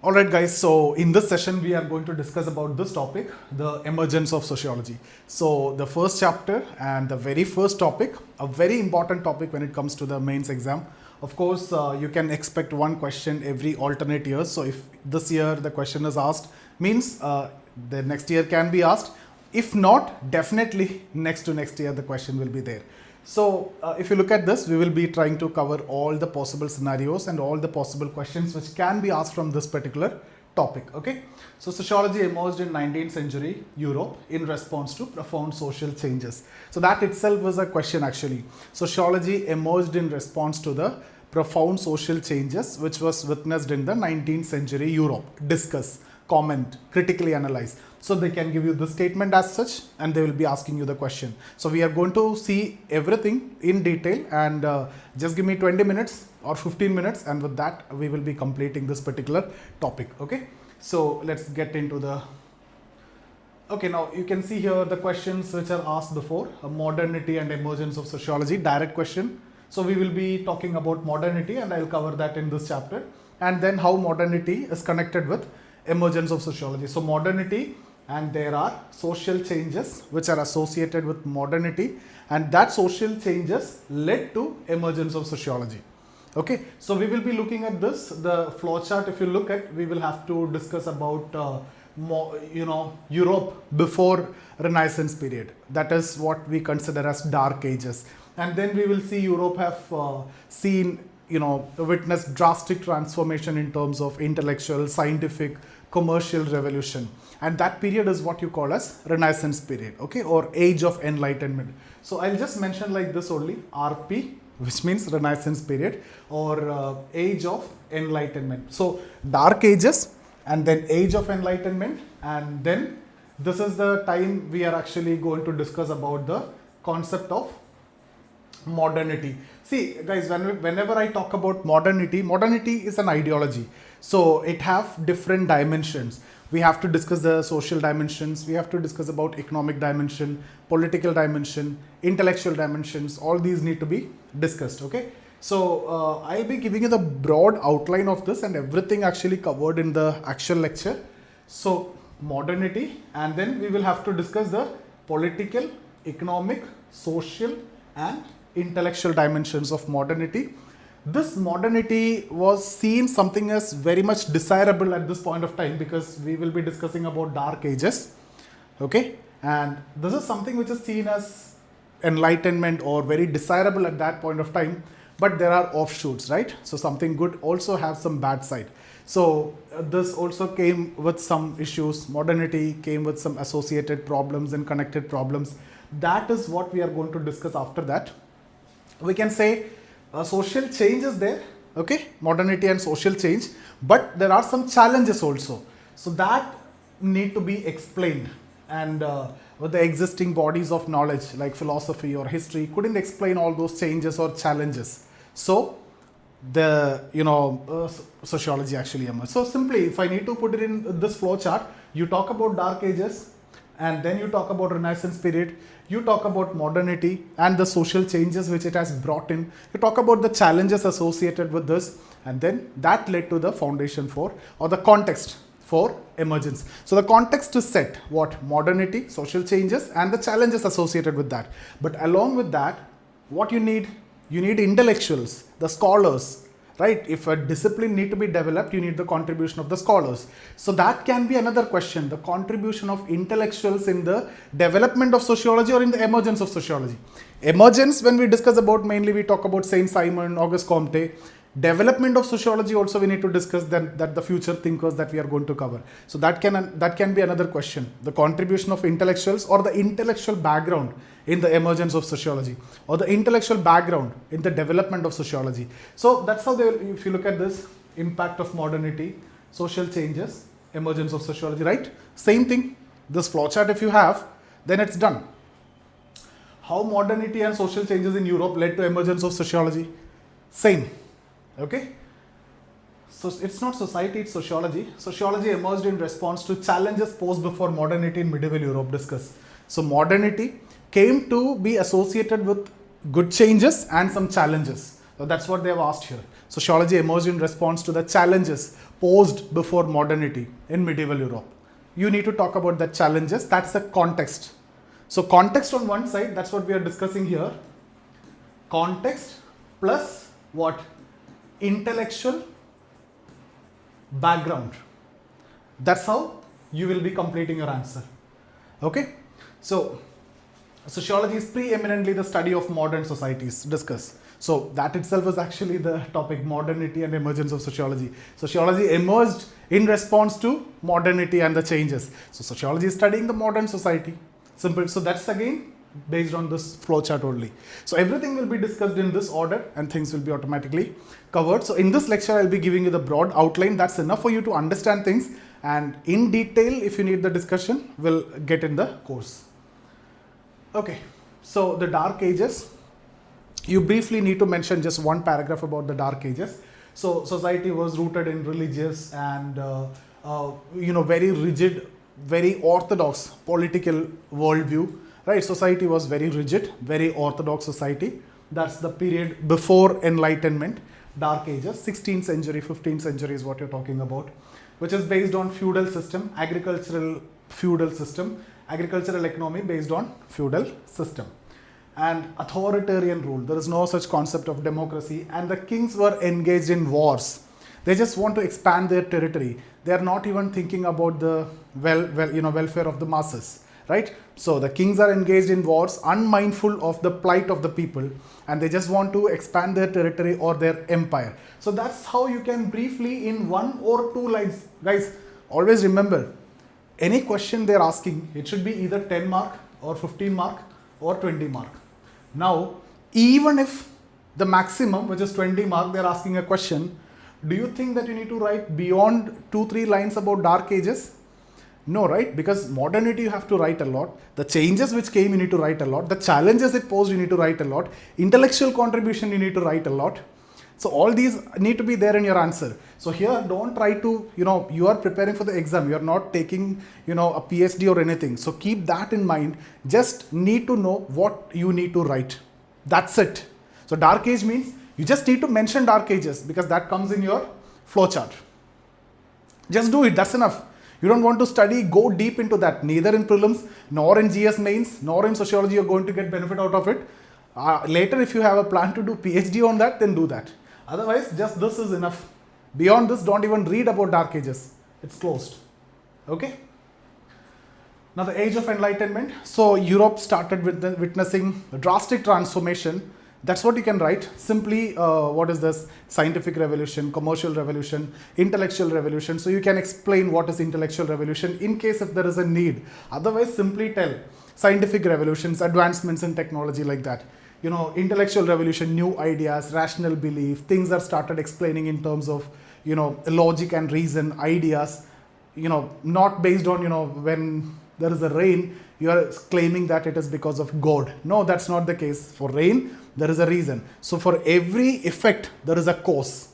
Alright guys, so in this session we are going to discuss about this topic, the emergence of sociology. So the first chapter and the very first topic, a very important topic when it comes to the mains exam. Of course, you can expect one question every alternate year. So if this year the question is asked, means the next year can be asked. If not, definitely next to next year the question will be there. So if you look at this, we will be trying to cover all the possible scenarios and all the possible questions which can be asked from this particular topic. Okay. So sociology emerged in 19th century Europe in response to profound social changes. So that itself was a question actually. Sociology emerged in response to the profound social changes which was witnessed in the 19th century Europe. Discuss, comment, critically analyze. So they can give you the statement as such and they will be asking you the question. So we are going to see everything in detail and just give me 20 minutes or 15 minutes and with that we will be completing this particular topic. Okay. So let's get into the... Okay, now you can see here the questions which are asked before. Modernity and emergence of sociology, direct question. So we will be talking about modernity and I will cover that in this chapter. And then how modernity is connected with emergence of sociology. So modernity, and there are social changes which are associated with modernity, and that social changes led to emergence of sociology. Okay, so we will be looking at this, the flowchart. If you look at, we will have to discuss about Europe before Renaissance period. That is what we consider as dark ages. And then we will see Europe have witnessed drastic transformation in terms of intellectual, scientific, commercial revolution, and that period is what you call as Renaissance period, okay, or Age of Enlightenment. So I'll just mention like this only, RP, which means Renaissance period, or Age of Enlightenment. So dark ages and then Age of Enlightenment, and then this is the time we are actually going to discuss about the concept of modernity. See guys, whenever I talk about modernity is an ideology. So it have different dimensions. We have to discuss the social dimensions, we have to discuss about economic dimension, political dimension, intellectual dimensions, all these need to be discussed. Okay. So I'll be giving you the broad outline of this and everything actually covered in the actual lecture. So modernity, and then we will have to discuss the political, economic, social and intellectual dimensions of modernity. This modernity was seen something as very much desirable at this point of time because we will be discussing about dark ages. Okay, and this is something which is seen as enlightenment or very desirable at that point of time, but there are offshoots, right? So something good also has some bad side. So this also came with some issues. Modernity came with some associated problems and connected problems. That is what we are going to discuss after that. We can say social change is there, okay, modernity and social change, but there are some challenges also. So that need to be explained, and with the existing bodies of knowledge like philosophy or history couldn't explain all those changes or challenges. So the sociology actually emerged. So simply, if I need to put it in this flow chart, you talk about dark ages, and then you talk about Renaissance period, you talk about modernity and the social changes which it has brought in, you talk about the challenges associated with this, and then that led to the foundation for, or the context for emergence. So the context is set, what? Modernity, social changes and the challenges associated with that. But along with that, what you need? You need intellectuals, the scholars, right? If a discipline need to be developed, you need the contribution of the scholars. So that can be another question, the contribution of intellectuals in the development of sociology or in the emergence of sociology. Emergence, when we discuss about, mainly we talk about Saint Simon, Auguste, Comte. Development of sociology also we need to discuss that the future thinkers that we are going to cover. So that can be another question, the contribution of intellectuals or the intellectual background in the emergence of sociology, or the intellectual background in the development of sociology. So that's how if you look at this, impact of modernity, social changes, emergence of sociology, right? Same thing, this flowchart if you have, then it's done. How modernity and social changes in Europe led to emergence of sociology? Same. Okay, so it's not society, it's sociology. Sociology emerged in response to challenges posed before modernity in medieval Europe. Discuss. So modernity came to be associated with good changes and some challenges. So that's what they have asked here. Sociology emerged in response to the challenges posed before modernity in medieval Europe. You need to talk about the challenges. That's the context. So context on one side, that's what we are discussing here. Context plus what? Intellectual background. That's how you will be completing your answer. Okay? So sociology is preeminently the study of modern societies. Discuss. So that itself is actually the topic, modernity and emergence of sociology. Sociology emerged in response to modernity and the changes. So sociology is studying the modern society. Simple. So that's again based on this flowchart only. So everything will be discussed in this order and things will be automatically covered. So in this lecture, I'll be giving you the broad outline. That's enough for you to understand things. And in detail, if you need the discussion, we'll get in the course. Okay. So the Dark Ages. You briefly need to mention just one paragraph about the Dark Ages. So society was rooted in religious and very rigid, very orthodox political worldview. Right? Society was very rigid, very orthodox society. That's the period before Enlightenment, Dark Ages, 16th century, 15th century is what you're talking about, which is based on feudal system, agricultural feudal system, agricultural economy based on feudal system. And authoritarian rule. There is no such concept of democracy, and the kings were engaged in wars. They just want to expand their territory. They are not even thinking about the welfare of the masses, right? So the kings are engaged in wars, unmindful of the plight of the people, and they just want to expand their territory or their empire. So that's how you can briefly in 1 or 2 lines, guys, always remember, any question they're asking, it should be either 10 mark or 15 mark or 20 mark. Now, even if the maximum, which is 20 mark, they're asking a question, do you think that you need to write beyond 2-3 lines about Dark Ages? No, right? Because modernity you have to write a lot. The changes which came you need to write a lot. The challenges it posed you need to write a lot. Intellectual contribution you need to write a lot. So all these need to be there in your answer. So here don't try to, you are preparing for the exam. You are not taking, a PhD or anything. So keep that in mind. Just need to know what you need to write. That's it. So Dark Age means you just need to mention Dark Ages because that comes in your flowchart. Just do it. That's enough. You don't want to go deep into that. Neither in prelims, nor in GS mains, nor in sociology you're going to get benefit out of it. Later, if you have a plan to do PhD on that, then do that. Otherwise, just this is enough. Beyond this, don't even read about Dark Ages. It's closed. Okay? Now, the Age of Enlightenment. So, Europe started witnessing a drastic transformation. That's what you can write. Simply, what is this? Scientific revolution, commercial revolution, intellectual revolution. So, you can explain what is intellectual revolution in case if there is a need. Otherwise, simply tell scientific revolutions, advancements in technology like that. Intellectual revolution, new ideas, rational belief, things are started explaining in terms of, logic and reason, ideas, not based on, when there is a rain, you are claiming that it is because of God. No, that's not the case. For rain, there is a reason. So for every effect, there is a cause,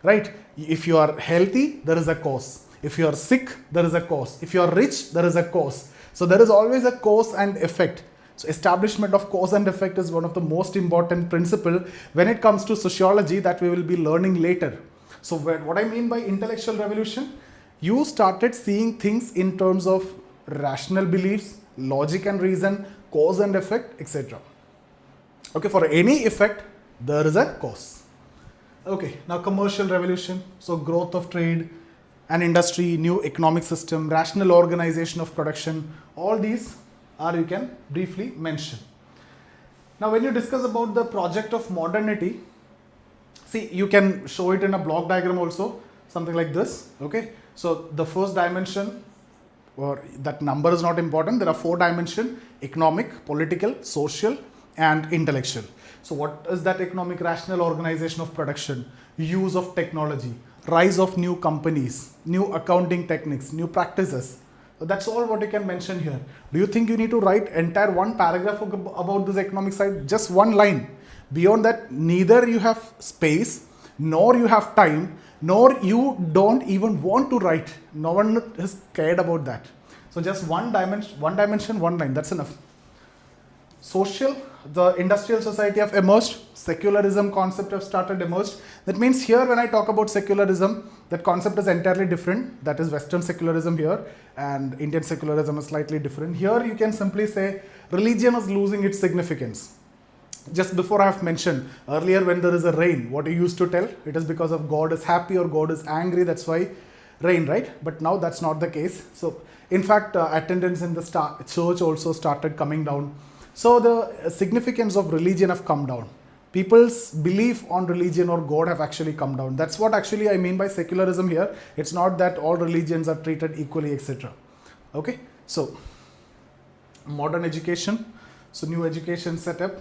right? If you are healthy, there is a cause. If you are sick, there is a cause. If you are rich, there is a cause. So there is always a cause and effect. So establishment of cause and effect is one of the most important principle when it comes to sociology that we will be learning later. So what I mean by intellectual revolution, you started seeing things in terms of rational beliefs, logic and reason, cause and effect, etc. Okay, for any effect, there is a cause. Okay, now commercial revolution. So growth of trade and industry, new economic system, rational organization of production, all these you can briefly mention. Now, when you discuss about the project of modernity, see, you can show it in a block diagram also, something like this. Okay, so the first dimension, or that number is not important. There are 4 dimensions: economic, political, social, and intellectual. So, what is that economic? Rational organization of production, use of technology, rise of new companies, new accounting techniques, new practices. So that's all what you can mention here. Do you think you need to write entire 1 paragraph about this economic side? Just 1 line. Beyond that, neither you have space, nor you have time, nor you don't even want to write. No one is cared about that. So just one dimension, one line, that's enough. Social, the industrial society have emerged, secularism concept have started emerged. That means here when I talk about secularism, that concept is entirely different. That is Western secularism here, and Indian secularism is slightly different. Here you can simply say religion is losing its significance. Just before I have mentioned earlier, when there is a rain, what you used to tell, it is because of God is happy or God is angry, that's why rain, right? But now that's not the case. So in fact, attendance in the church also started coming down. So the significance of religion have come down. People's belief on religion or God have actually come down. That's what actually I mean by secularism here. It's not that all religions are treated equally, etc. Okay, so modern education, so new education setup.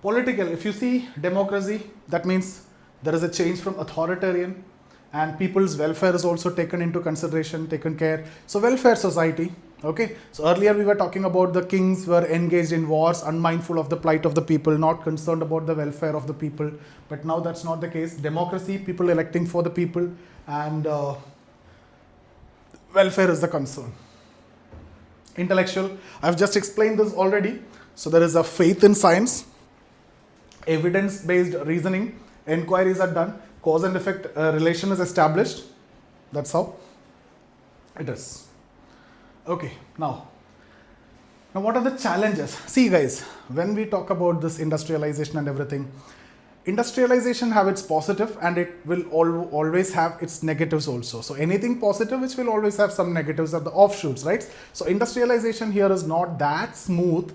Political, if you see democracy, that means there is a change from authoritarian, and people's welfare is also taken into consideration, taken care. So welfare society, okay. So earlier we were talking about the kings were engaged in wars, unmindful of the plight of the people, not concerned about the welfare of the people. But now that's not the case. Democracy, people electing for the people, and welfare is the concern. Intellectual, I've just explained this already. So there is a faith in science, evidence-based reasoning, inquiries are done, cause and effect relation is established. That's how it is. Okay, now what are the challenges? See guys, when we talk about this industrialization and everything, industrialization have its positive and it will always have its negatives also. So anything positive which will always have some negatives are the offshoots, right? So industrialization here is not that smooth,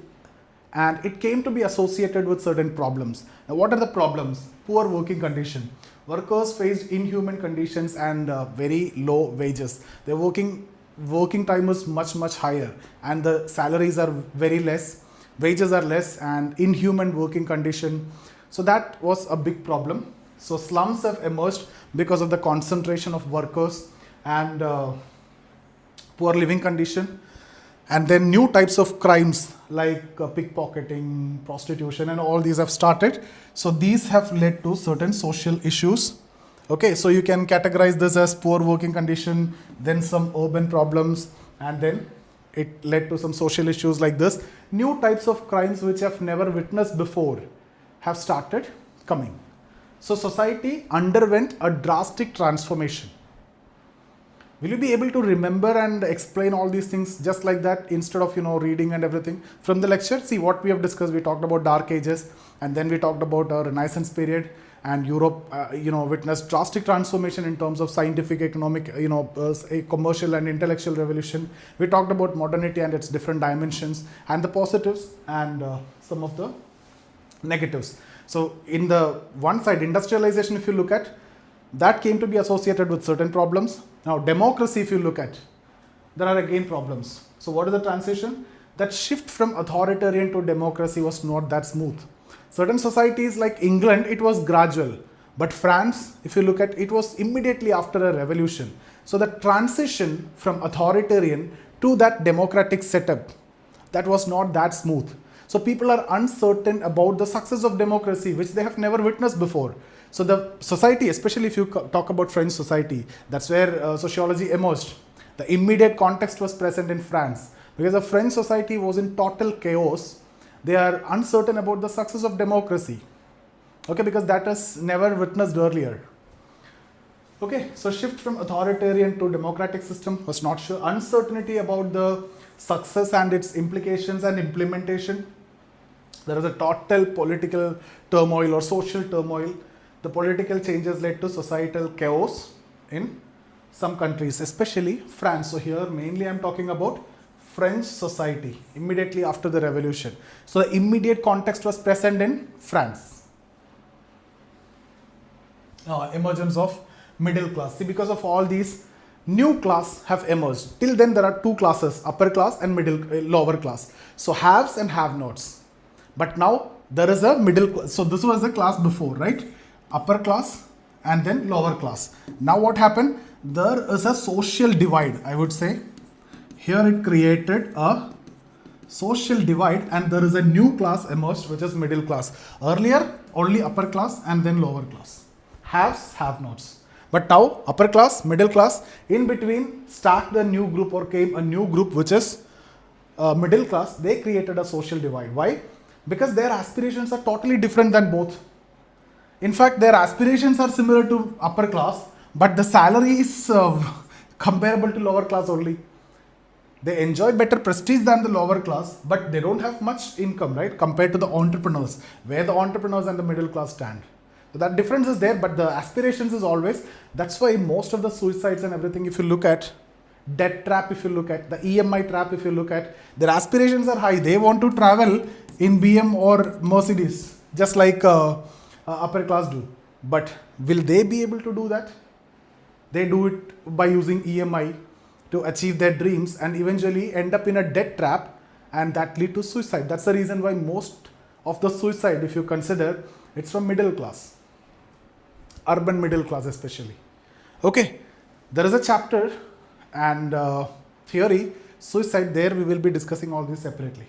and it came to be associated with certain problems. Now what are the problems? Poor working condition. Workers faced inhuman conditions and very low wages. Their working time is much higher, and the salaries are very less, wages are less, and inhuman working condition. So that was a big problem. So slums have emerged because of the concentration of workers and poor living condition. And then new types of crimes like pickpocketing, prostitution, and all these have started. So these have led to certain social issues. Okay, so you can categorize this as poor working condition, then some urban problems, and then it led to some social issues like this. New types of crimes which have never witnessed before have started coming. So society underwent a drastic transformation. Will you be able to remember and explain all these things just like that instead of reading and everything from the lecture? See what we have discussed. We talked about Dark Ages, and then we talked about a Renaissance period, and Europe witnessed drastic transformation in terms of scientific, economic, a commercial and intellectual revolution. We talked about modernity and its different dimensions and the positives and some of the negatives. So in the one side, industrialization, if you look at, that came to be associated with certain problems. Now democracy, if you look at, there are again problems. So what is the transition? That shift from authoritarian to democracy was not that smooth. Certain societies like England, it was gradual. But France, if you look at, it was immediately after a revolution. So the transition from authoritarian to that democratic setup, that was not that smooth. So people are uncertain about the success of democracy, which they have never witnessed before. So the society, especially if you talk about French society, that's where sociology emerged. The immediate context was present in France, because the French society was in total chaos. They are uncertain about the success of democracy. Okay, because that is never witnessed earlier. Okay, so shift from authoritarian to democratic system was not sure. Uncertainty about the success and its implications and implementation. There is a total political turmoil or social turmoil. The political changes led to societal chaos in some countries, especially France. So here mainly I'm talking about French society immediately after the revolution. So the immediate context was present in France. Emergence of middle class. See, because of all these, new class have emerged. Till then there are two classes, upper class and lower class. So haves and have-nots. But now there is a middle class. So this was the class before, right? Upper class and then lower class. Now what happened? There is a social divide, I would say. Here it created a social divide, and there is a new class emerged, which is middle class. Earlier, only upper class and then lower class. Haves, have-nots. But now, upper class, middle class, in between, stacked the new group or came a new group, which is middle class. They created a social divide. Why? Because their aspirations are totally different than both. In fact, their aspirations are similar to upper class, but the salary is comparable to lower class only. They enjoy better prestige than the lower class, but they don't have much income, right? Compared to the entrepreneurs, where the entrepreneurs and the middle class stand. So that difference is there, but the aspirations is always. That's why most of the suicides and everything, if you look at debt trap, if you look at the EMI trap, if you look at, their aspirations are high. They want to travel in BM or Mercedes, just like upper class do. But will they be able to do that? They do it by using EMI to achieve their dreams and eventually end up in a debt trap, and that lead to suicide. That's the reason why most of the suicide, if you consider, it's from middle class, urban middle class especially. Okay, there is a chapter and theory, suicide, there we will be discussing all this separately.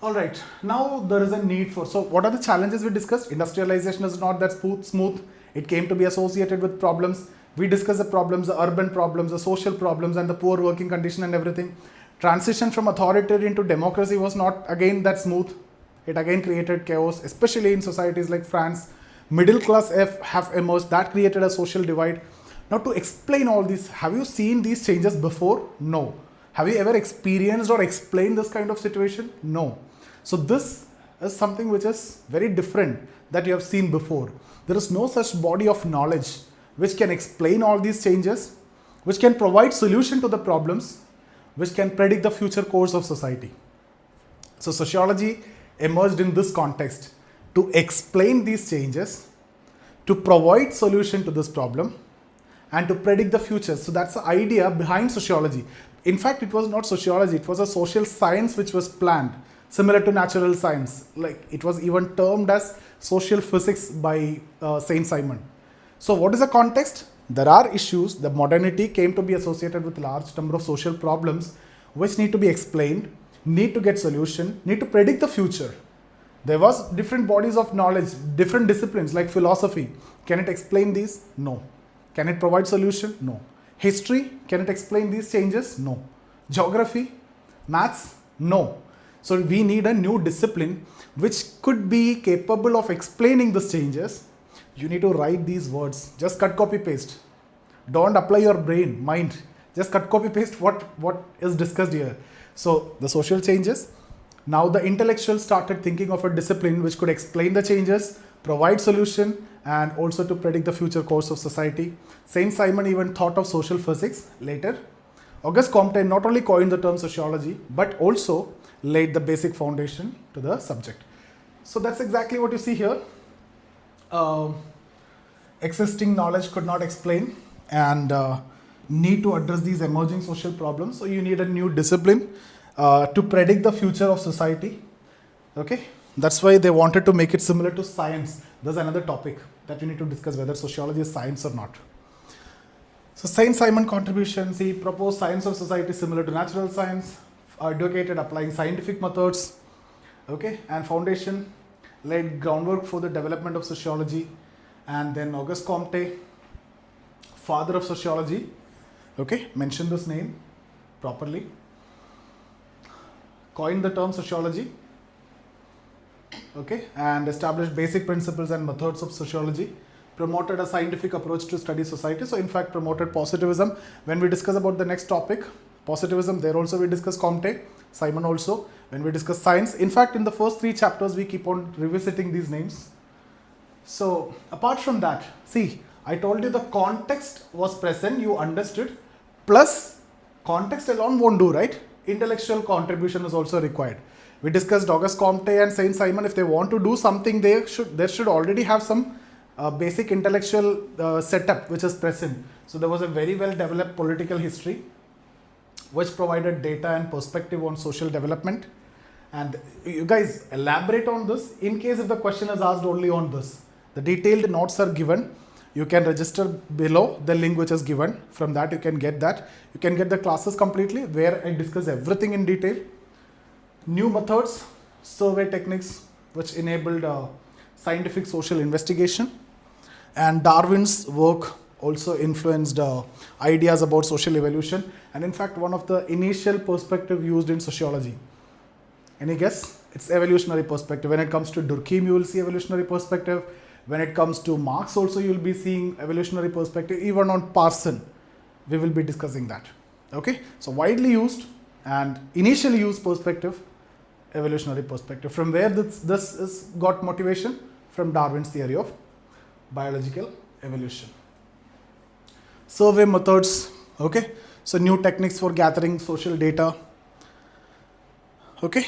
Alright, now there is a need for, so what are the challenges we discussed? Industrialization is not that smooth. It came to be associated with problems. We discussed the problems, the urban problems, the social problems, and the poor working condition and everything. Transition from authoritarian to democracy was not again that smooth. It again created chaos, especially in societies like France. Middle class have emerged. That created a social divide. Now, to explain all this, have you seen these changes before? No. Have you ever experienced or explained this kind of situation? No. So this is something which is very different that you have seen before. There is no such body of knowledge which can explain all these changes, which can provide solution to the problems, which can predict the future course of society. So sociology emerged in this context to explain these changes, to provide solution to this problem, and to predict the future. So that's the idea behind sociology. In fact, it was not sociology, it was a social science which was planned, similar to natural science. Like it was even termed as social physics by Saint Simon. So what is the context? There are issues. The modernity came to be associated with large number of social problems which need to be explained, need to get solution, need to predict the future. There was different bodies of knowledge, different disciplines like philosophy. Can it explain these? No. Can it provide solution? No. History, can it explain these changes? No. Geography, maths? No. So we need a new discipline which could be capable of explaining these changes. You need to write these words. Just cut, copy, paste. Don't apply your brain, mind. Just cut, copy, paste what is discussed here. So the social changes. Now the intellectuals started thinking of a discipline which could explain the changes, provide solution, and also to predict the future course of society. Saint Simon even thought of social physics later. Auguste Comte not only coined the term sociology, but also laid the basic foundation to the subject. So that's exactly what you see here. Existing knowledge could not explain and need to address these emerging social problems. So you need a new discipline to predict the future of society. Okay, that's why they wanted to make it similar to science. There's another topic that we need to discuss, whether sociology is science or not. So Saint Simon contributions, he proposed science of society similar to natural science, advocated applying scientific methods, okay, and foundation laid groundwork for the development of sociology. And then Auguste Comte, father of sociology, okay, mention this name properly, coined the term sociology, okay, and established basic principles and methods of sociology, promoted a scientific approach to study society. So in fact promoted positivism. When we discuss about the next topic, positivism, there also we discuss Comte, Simon also. When we discuss science, in fact in the first 3 chapters we keep on revisiting these names. So apart from that, see, I told you the context was present, you understood, plus context alone won't do, right? Intellectual contribution is also required. We discussed Auguste Comte and Saint Simon. If they want to do something, there should already have some basic intellectual setup which is present. So there was a very well developed political history which provided data and perspective on social development. And you guys elaborate on this in case if the question is asked only on this. The detailed notes are given. You can register below the link which is given. From that you can get that. You can get the classes completely where I discuss everything in detail. New methods, survey techniques which enabled scientific social investigation, and Darwin's work also influenced ideas about social evolution, and in fact one of the initial perspective used in sociology. Any guess? it's evolutionary perspective. When it comes to Durkheim, you will see evolutionary perspective. When it comes to Marx also, you will be seeing evolutionary perspective. Even on Parson, we will be discussing that. Okay, so widely used and initially used perspective, evolutionary perspective. From where this is got motivation? From Darwin's theory of biological evolution. Survey methods, okay, so new techniques for gathering social data. Okay,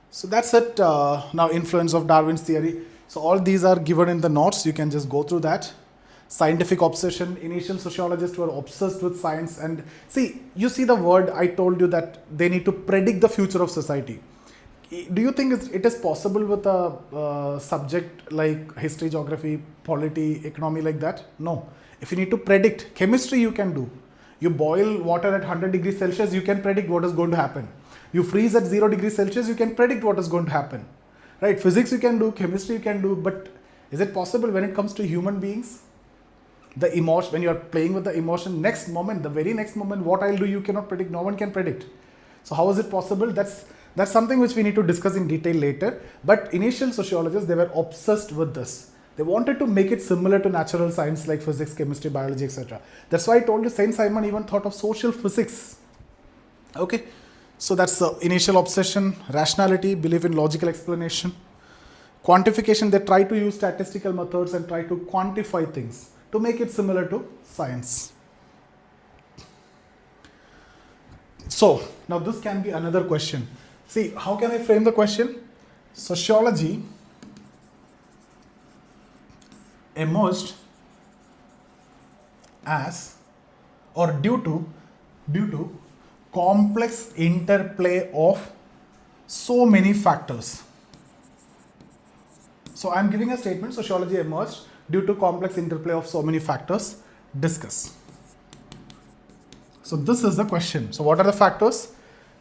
so that's it. Now, influence of Darwin's theory. So all these are given in the notes, you can just go through that. Scientific obsession, initial sociologists were obsessed with science. And see, you see the word, I told you that they need to predict the future of society. Do you think it is possible with a subject like history, geography, polity, economy like that? No. If you need to predict, chemistry you can do. You boil water at 100 degrees Celsius, you can predict what is going to happen. You freeze at 0 degrees Celsius, you can predict what is going to happen. Right? Physics you can do, chemistry you can do, but is it possible when it comes to human beings? The emotion, when you are playing with the emotion, next moment, the very next moment, what I'll do, you cannot predict, no one can predict. So how is it possible? That's something which we need to discuss in detail later. But initial sociologists, they were obsessed with this. They wanted to make it similar to natural science like physics, chemistry, biology, etc. That's why I told you Saint Simon even thought of social physics. Okay, so that's the initial obsession. Rationality, belief in logical explanation. Quantification, they try to use statistical methods and try to quantify things to make it similar to science. So now this can be another question. See, how can I frame the question? Sociology emerged as or due to complex interplay of so many factors. So I am giving a statement, sociology emerged due to complex interplay of so many factors. Discuss. So this is the question. So what are the factors?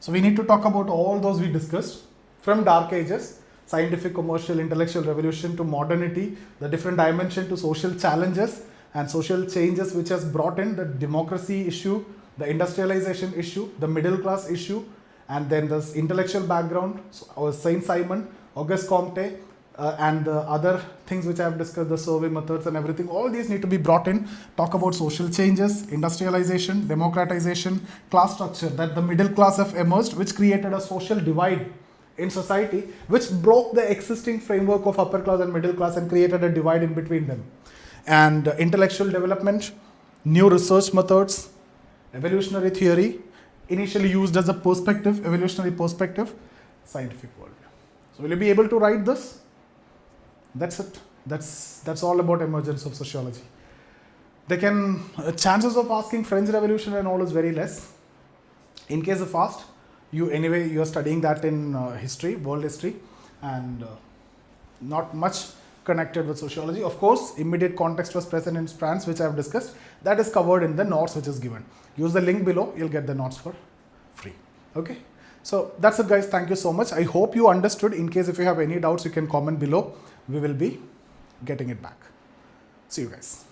So we need to talk about all those we discussed from dark ages, scientific, commercial, intellectual revolution to modernity, the different dimension to social challenges and social changes which has brought in the democracy issue, the industrialization issue, the middle class issue, and then this intellectual background, so Saint Simon, Auguste Comte, and the other things which I have discussed, the survey methods and everything, all these need to be brought in, talk about social changes, industrialization, democratization, class structure, that the middle class have emerged, which created a social divide in society, which broke the existing framework of upper class and middle class and created a divide in between them. And intellectual development, new research methods, evolutionary theory, initially used as a perspective, evolutionary perspective, scientific world. So will you be able to write this? That's it. That's all about emergence of sociology. They can, chances of asking French Revolution and all is very less. In case of asked, you are studying that in history, world history, and not much connected with sociology. Of course, immediate context was present in France, which I have discussed. That is covered in the notes which is given. Use the link below, you'll get the notes for free. Okay. So that's it guys, thank you so much. I hope you understood. In case if you have any doubts, you can comment below. We will be getting it back. See you guys.